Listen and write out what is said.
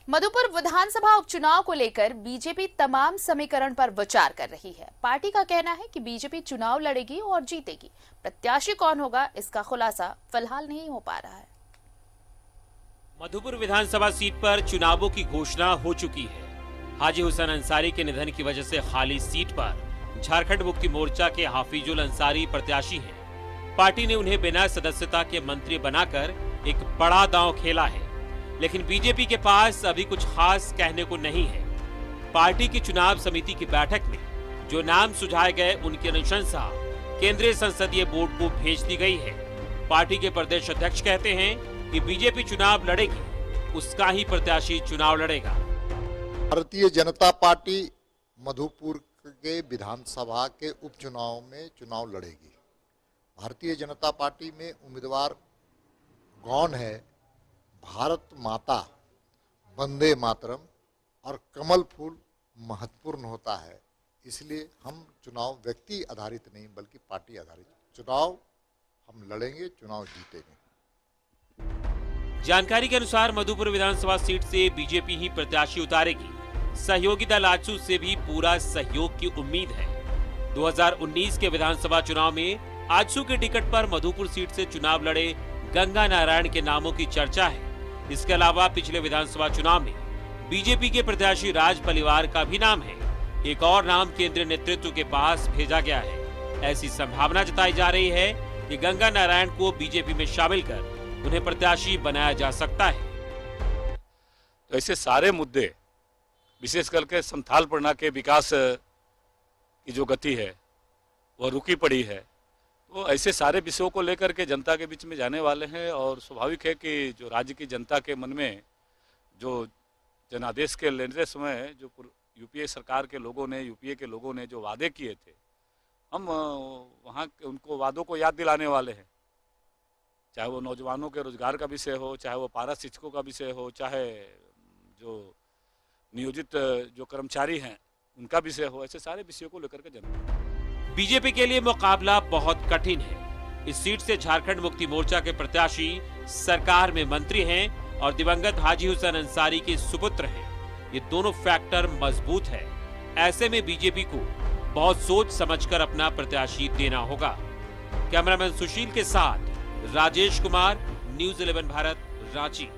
मधुपुर विधानसभा उपचुनाव को लेकर बीजेपी तमाम समीकरण पर विचार कर रही है। पार्टी का कहना है कि बीजेपी चुनाव लड़ेगी और जीतेगी। प्रत्याशी कौन होगा, इसका खुलासा फिलहाल नहीं हो पा रहा है। मधुपुर विधानसभा सीट पर चुनावों की घोषणा हो चुकी है। हाजी हुसैन अंसारी के निधन की वजह से खाली सीट पर झारखंड मुक्ति मोर्चा के हाफिजुल अंसारी प्रत्याशी हैं। पार्टी ने उन्हें बिना सदस्यता के मंत्री बनाकर एक बड़ा दांव खेला है, लेकिन बीजेपी के पास अभी कुछ खास कहने को नहीं है। पार्टी की चुनाव समिति की बैठक में जो नाम सुझाए गए, उनकी अनुशंसा केंद्रीय संसदीय बोर्ड को भेज दी गई है। पार्टी के प्रदेश अध्यक्ष कहते हैं कि बीजेपी चुनाव लड़ेगी, उसका ही प्रत्याशी चुनाव लड़ेगा। भारतीय जनता पार्टी मधुपुर के विधानसभा के उपचुनाव में चुनाव लड़ेगी। भारतीय जनता पार्टी में उम्मीदवार कौन है? भारत माता, वंदे मातरम और कमल फूल महत्वपूर्ण होता है। इसलिए हम चुनाव व्यक्ति आधारित नहीं बल्कि पार्टी आधारित चुनाव हम लड़ेंगे, चुनाव जीतेंगे। जानकारी के अनुसार मधुपुर विधानसभा सीट से बीजेपी ही प्रत्याशी उतारेगी। सहयोगी दल आजसू से भी पूरा सहयोग की उम्मीद है। 2019 के विधानसभा चुनाव में आजसू के टिकट पर मधुपुर सीट से चुनाव लड़े गंगा नारायण के नामों की चर्चा है। इसके अलावा पिछले विधानसभा चुनाव में बीजेपी के प्रत्याशी राज पलिवार का भी नाम है। एक और नाम केंद्रीय नेतृत्व के पास भेजा गया है। ऐसी संभावना जताई जा रही है कि गंगा नारायण को बीजेपी में शामिल कर उन्हें प्रत्याशी बनाया जा सकता है। तो ऐसे सारे मुद्दे, विशेष करके संथाल परगना के विकास की जो गति है वह रुकी पड़ी है, तो ऐसे सारे विषयों को लेकर के जनता के बीच में जाने वाले हैं। और स्वाभाविक है कि जो राज्य की जनता के मन में जो जनादेश के लेते समय जो यूपीए सरकार के लोगों ने, यूपीए के लोगों ने जो वादे किए थे, हम वहाँ उनको वादों को याद दिलाने वाले हैं। चाहे वो नौजवानों के रोजगार का विषय हो, चाहे वो पारा शिक्षकों का विषय हो, चाहे जो नियोजित जो कर्मचारी हैं उनका विषय हो, ऐसे सारे विषयों को लेकर के जनता। बीजेपी के लिए मुकाबला बहुत कठिन है। इस सीट से झारखंड मुक्ति मोर्चा के प्रत्याशी सरकार में मंत्री हैं और दिवंगत हाजी हुसैन अंसारी के सुपुत्र हैं। ये दोनों फैक्टर मजबूत है। ऐसे में बीजेपी को बहुत सोच समझकर अपना प्रत्याशी देना होगा। कैमरामैन सुशील के साथ राजेश कुमार, न्यूज़ 11 भारत, रांची।